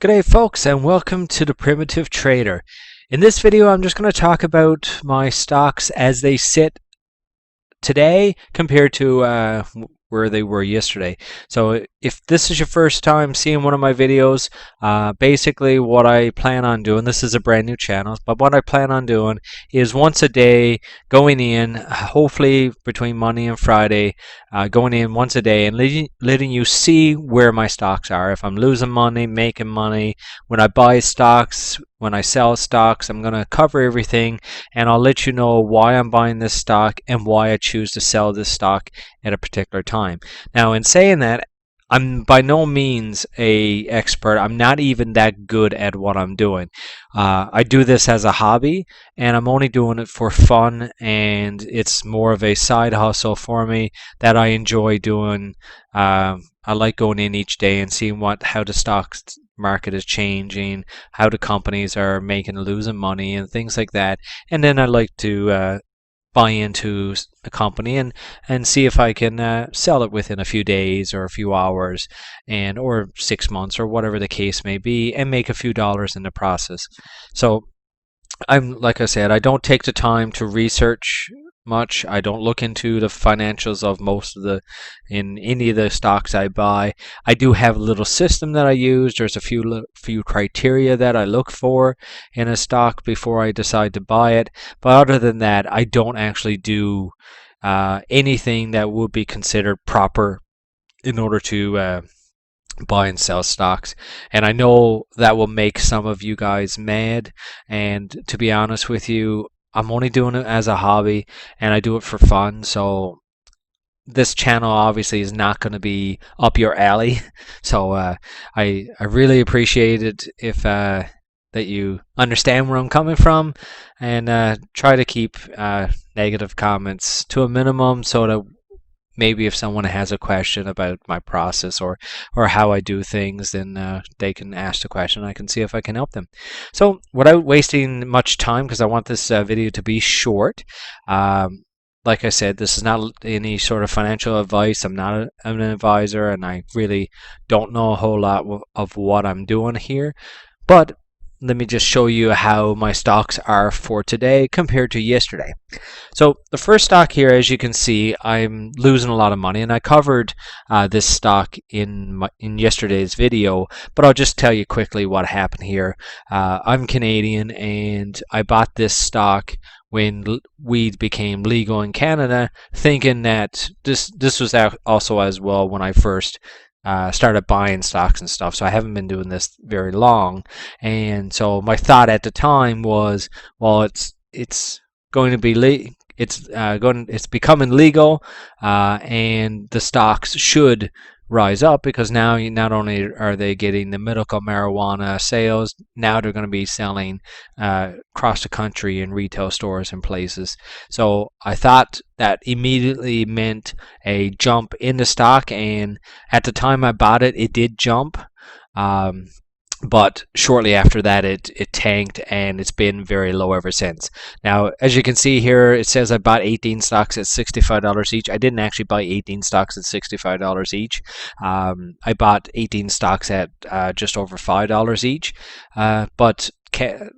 G'day folks, and welcome to the Primitive Trader. In this video I'm just going to talk about my stocks as they sit today compared to where they were yesterday. So if this is your first time seeing one of my videos, basically what I plan on doing, this is a brand new channel, but what I plan on doing is once a day going in, hopefully between Monday and Friday, going in once a day and letting you see where my stocks are. If I'm losing money, making money, when I buy stocks, when I sell stocks, I'm going to cover everything, and I'll let you know why I'm buying this stock and why I choose to sell this stock at a particular time. Now, in saying that, I'm by no means an expert. I'm not even that good at what I'm doing. I do this as a hobby, and I'm only doing it for fun, and it's more of a side hustle for me that I enjoy doing. I like going in each day and seeing how the stock market is changing, how the companies are making and losing money, and things like that. And then I like to buy into a company and see if I can sell it within a few days or a few hours, or 6 months or whatever the case may be, and make a few dollars in the process. So like I said, I don't take the time to research much. I don't look into the financials of in any of the stocks I buy. I do have a little system that I use. There's a few criteria that I look for in a stock before I decide to buy it. But other than that, I don't actually do anything that would be considered proper in order to buy and sell stocks. And I know that will make some of you guys mad, and to be honest with you, I'm only doing it as a hobby and I do it for fun. So this channel obviously is not going to be up your alley. So I really appreciate it if that you understand where I'm coming from, and try to keep negative comments to a minimum, so that maybe if someone has a question about my process or how I do things, then they can ask the question. I can see if I can help them. So without wasting much time, because I want this video to be short, like I said, this is not any sort of financial advice. I'm not an advisor, and I really don't know a whole lot of what I'm doing here. But let me just show you how my stocks are for today compared to yesterday. So the first stock here, as you can see, I'm losing a lot of money, and I covered this stock in yesterday's video, but I'll just tell you quickly what happened here. I'm Canadian, and I bought this stock when weed became legal in Canada, thinking that this was also as well when I first started buying stocks and stuff. So I haven't been doing this very long, and so my thought at the time was, well, it's going to be it's becoming legal, and the stocks should rise up, because now not only are they getting the medical marijuana sales, now they're going to be selling across the country in retail stores and places. So I thought that immediately meant a jump in the stock, and at the time I bought it, it did jump. But shortly after that, it tanked, and it's been very low ever since. Now, as you can see here, it says I bought 18 stocks at $65 each. I didn't actually buy 18 stocks at $65 each. I bought 18 stocks at just over $5 each. But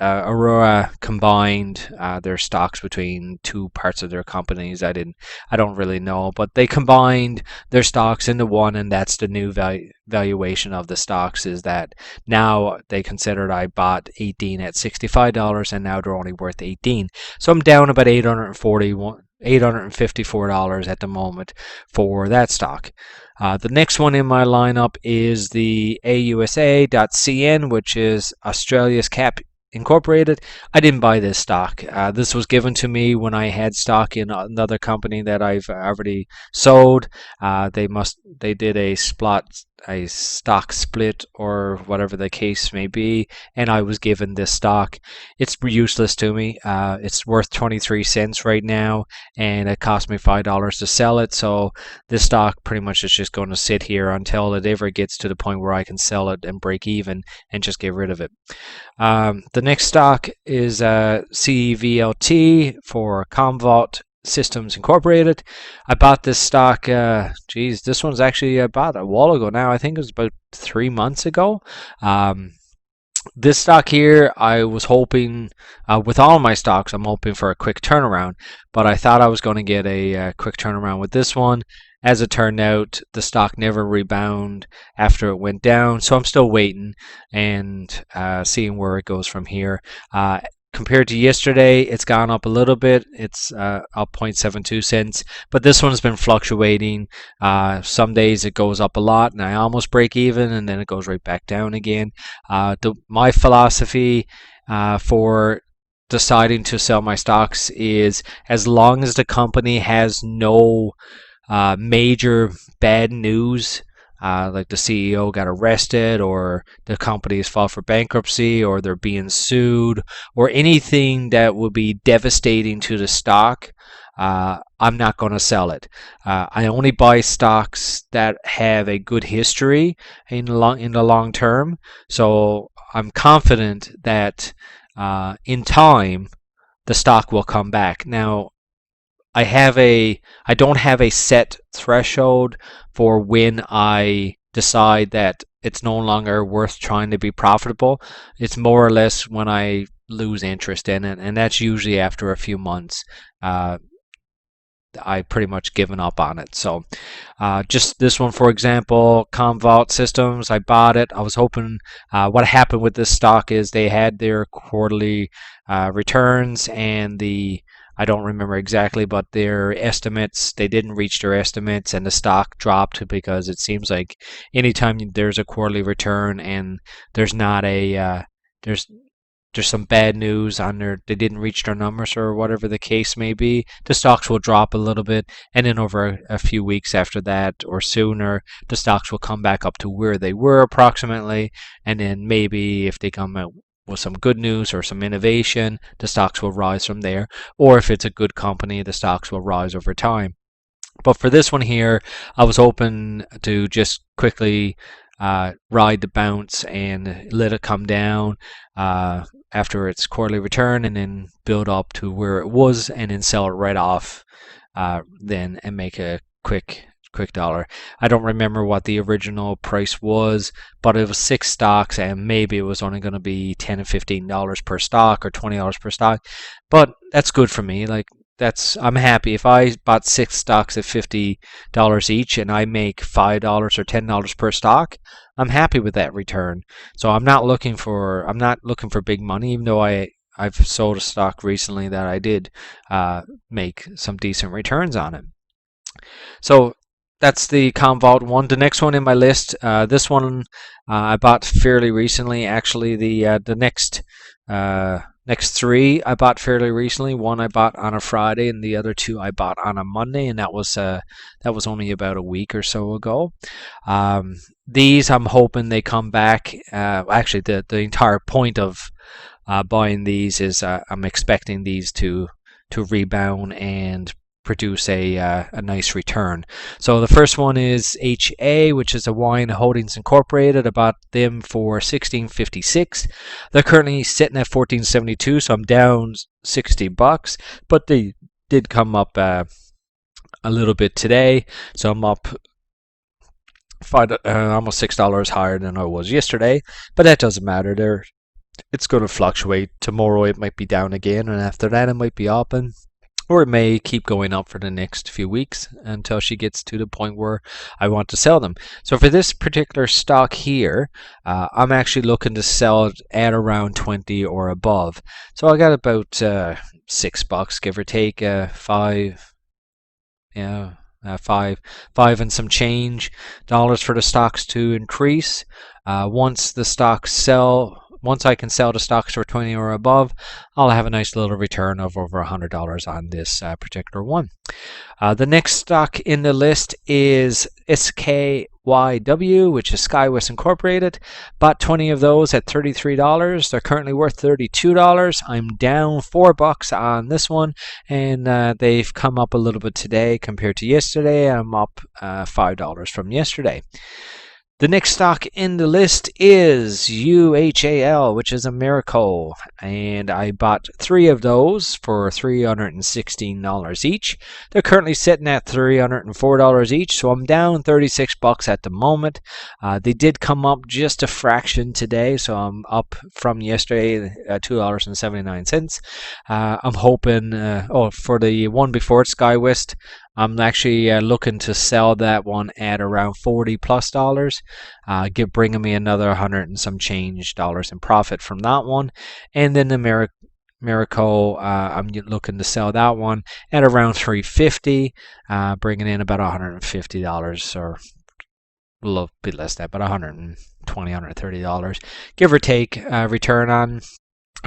Aurora combined their stocks between two parts of their companies. I don't really know, but they combined their stocks into one, and that's the new valuation of the stocks, is that now they considered I bought 18 at $65, and now they're only worth 18. So I'm down about $854 at the moment for that stock. The next one in my lineup is the AUSA.CN, which is Australia's Cap Incorporated. I didn't buy this stock. This was given to me when I had stock in another company that I've already sold. They did a stock split or whatever the case may be, and I was given this stock. It's useless to me. It's worth 23 cents right now, and it cost me $5 to sell it. So this stock pretty much is just going to sit here until it ever gets to the point where I can sell it and break even and just get rid of it. The next stock is CVLT for Commvault Systems Incorporated. I bought this stock, this one's actually I bought a while ago now. I think it was about 3 months ago. This stock here, I was hoping, with all my stocks, I'm hoping for a quick turnaround, but I thought I was going to get a quick turnaround with this one. As it turned out, the stock never rebounded after it went down, so I'm still waiting and seeing where it goes from here. Compared to yesterday, it's gone up a little bit. It's up 0.72 cents, but this one's been fluctuating. Some days it goes up a lot and I almost break even, and then it goes right back down again. My philosophy for deciding to sell my stocks is, as long as the company has no major bad news, like the CEO got arrested, or the company has filed for bankruptcy, or they're being sued, or anything that would be devastating to the stock, I'm not going to sell it. I only buy stocks that have a good history in the long term, so I'm confident that in time the stock will come back. Now, I don't have a set threshold for when I decide that it's no longer worth trying to be profitable. It's more or less when I lose interest in it, and that's usually after a few months. I pretty much given up on it. So just this one, for example, CVLT Systems, I bought it. I was hoping, what happened with this stock is they had their quarterly returns, and I don't remember exactly, but their estimates, they didn't reach their estimates, and the stock dropped, because it seems like anytime there's a quarterly return and there's not a there's some bad news on they didn't reach their numbers or whatever the case may be, the stocks will drop a little bit, and then over a few weeks after that or sooner, the stocks will come back up to where they were approximately, and then maybe if they come out with some good news or some innovation, the stocks will rise from there. Or if it's a good company, the stocks will rise over time. But for this one here, I was hoping to just quickly ride the bounce and let it come down after its quarterly return, and then build up to where it was, and then sell it right off then, and make a quick dollar. I don't remember what the original price was, but it was 6 stocks, and maybe it was only going to be $10 and $15 per stock, or $20 per stock. But that's good for me. Like, I'm happy if I bought 6 stocks at $50 each and I make $5 or $10 per stock. I'm happy with that return. So I'm not looking for big money, even though I've sold a stock recently that I did make some decent returns on it. So that's the CVLT one. The next one in my list, this one I bought fairly recently. Actually, the next 3 I bought fairly recently. One I bought on a Friday, and the other 2 I bought on a Monday, and that was only about a week or so ago. These, I'm hoping they come back. Actually, the entire point of buying these is I'm expecting these to rebound and produce a nice return. So the first one is HA, which is Hawaiian Holdings Incorporated. I bought them for $16.56. They're currently sitting at $14.72, so I'm down $60, but they did come up a little bit today, so I'm up almost $6 higher than I was yesterday, but that doesn't matter. It's going to fluctuate. Tomorrow it might be down again, and after that it might be up, or it may keep going up for the next few weeks until she gets to the point where I want to sell them. So for this particular stock here, I'm actually looking to sell it at around 20 or above. So I got about $6, give or take, five and some change dollars for the stocks to increase. Once I can sell the stocks for 20 or above, I'll have a nice little return of over $100 on this particular one. The next stock in the list is SKYW, which is SkyWest Incorporated. Bought 20 of those at $33. They're currently worth $32. I'm down $4 on this one, and they've come up a little bit today compared to yesterday. I'm up $5 from yesterday. The next stock in the list is UHAL, which is a miracle, and I bought 3 of those for $316 each. They're currently sitting at $304 each, so I'm down $36 at the moment. They did come up just a fraction today, so I'm up from yesterday at $2.79. I'm hoping, for the one before it, SKYW, I'm actually looking to sell that one at around $40+, bringing me another 100 and some change dollars in profit from that one. And then the Miracle, I'm looking to sell that one at around $350, bringing in about $150, or a little bit less than that, but $120, $130, give or take, return on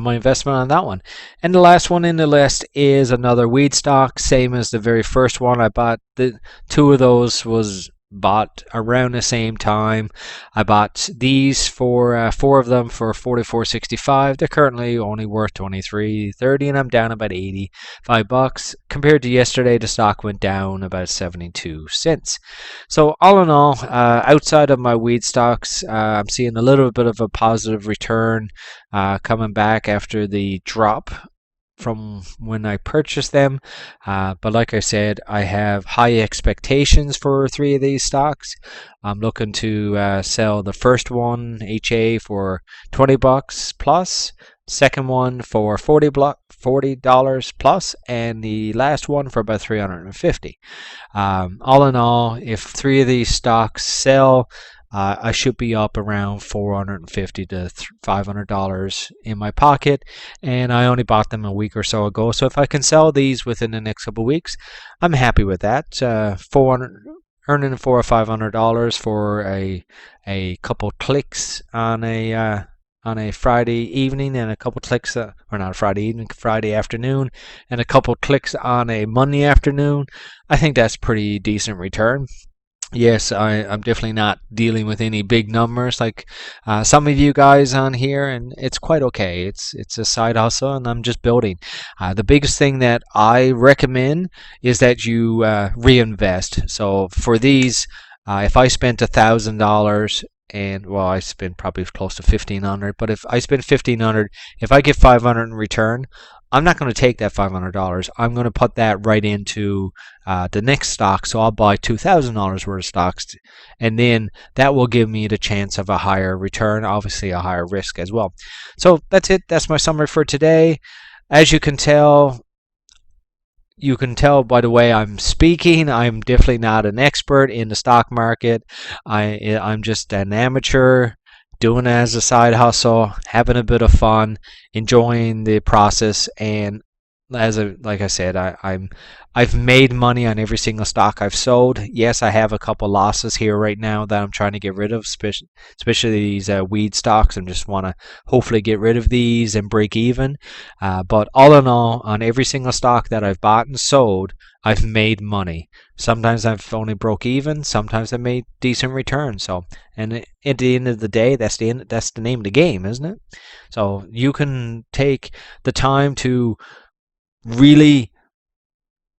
my investment on that one. And the last one in the list is another weed stock, same as the very first one I bought. The 2 of those was bought around the same time. I bought these for 4 of them for $44.65. They're currently only worth $23.30, and I'm down about $85. Compared to yesterday, the stock went down about 72 cents. So all in all, outside of my weed stocks, I'm seeing a little bit of a positive return coming back after the drop from when I purchased them. But like I said, I have high expectations for 3 of these stocks. I'm looking to sell the first one, HA, for $20 plus, second one for $40 plus, and the last one for about $350. All in all, if 3 of these stocks sell, I should be up around $450 to $500 in my pocket, and I only bought them a week or so ago. So if I can sell these within the next couple of weeks, I'm happy with that. Earning $400 or $500 for a couple clicks on a Friday evening, and a couple clicks, or not a Friday evening, Friday afternoon, and a couple clicks on a Monday afternoon. I think that's pretty decent return. Yes, I'm definitely not dealing with any big numbers like some of you guys on here, and it's quite okay. It's a side hustle, and I'm just building. The biggest thing that I recommend is that you reinvest. So for these, if I spent $1,000, and well, I spent probably close to $1,500, but if I spend $1,500, if I get $500 in return, I'm not going to take that $500. I'm going to put that right into the next stock. So I'll buy $2,000 worth of stocks, and then that will give me the chance of a higher return, obviously a higher risk as well. So that's it. That's my summary for today. As you can tell by the way I'm speaking, I'm definitely not an expert in the stock market. I'm just an amateur doing it as a side hustle, having a bit of fun, enjoying the process, and like I said, I've made money on every single stock I've sold. Yes, I have a couple losses here right now that I'm trying to get rid of, especially these weed stocks. I just want to hopefully get rid of these and break even. But all in all, on every single stock that I've bought and sold, I've made money. Sometimes I've only broke even. Sometimes I've made decent returns. So, and at the end of the day, that's the name of the game, isn't it? So you can take the time to really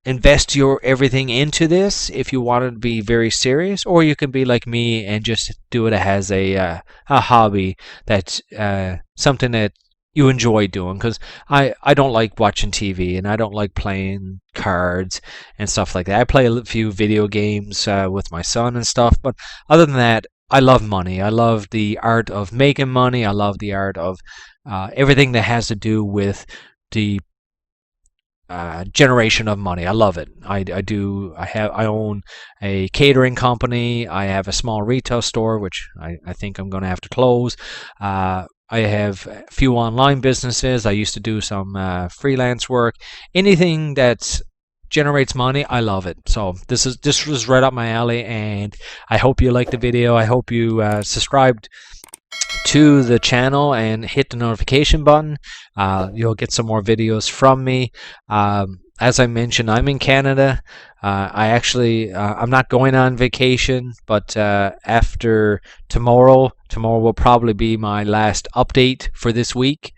invest your everything into this if you want to be very serious, or you can be like me and just do it as a hobby. That's something that you enjoy doing, because I don't like watching TV, and I don't like playing cards and stuff like that. I play a few video games with my son and stuff, but other than that, I love money. I love the art of making money. I love the art of everything that has to do with the generation of money. I love it. I own a catering company. I have a small retail store, which I think I'm going to have to close. I have a few online businesses. I used to do some freelance work. Anything that generates money, I love it. So this was right up my alley, and I hope you liked the video. I hope you subscribed to the channel and hit the notification button. You'll get some more videos from me. As I mentioned, I'm in Canada. I'm not going on vacation, but after tomorrow will probably be my last update for this week,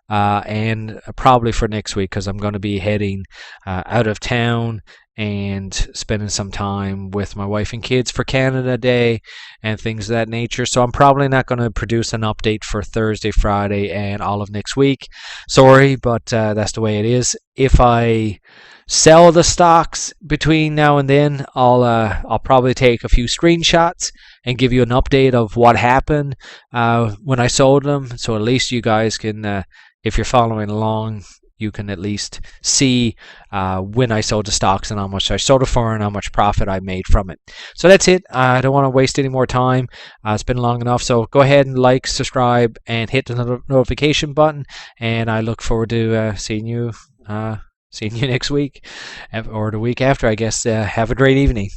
and probably for next week, because I'm going to be heading out of town and spending some time with my wife and kids for Canada Day and things of that nature. So I'm probably not going to produce an update for Thursday, Friday, and all of next week. Sorry, but that's the way it is. If I sell the stocks between now and then, I'll probably take a few screenshots and give you an update of what happened when I sold them. So at least you guys can, if you're following along, you can at least see when I sold the stocks and how much I sold it for and how much profit I made from it. So that's it. I don't want to waste any more time. It's been long enough. So go ahead and like, subscribe, and hit the notification button. And I look forward to seeing you next week or the week after, I guess. Have a great evening.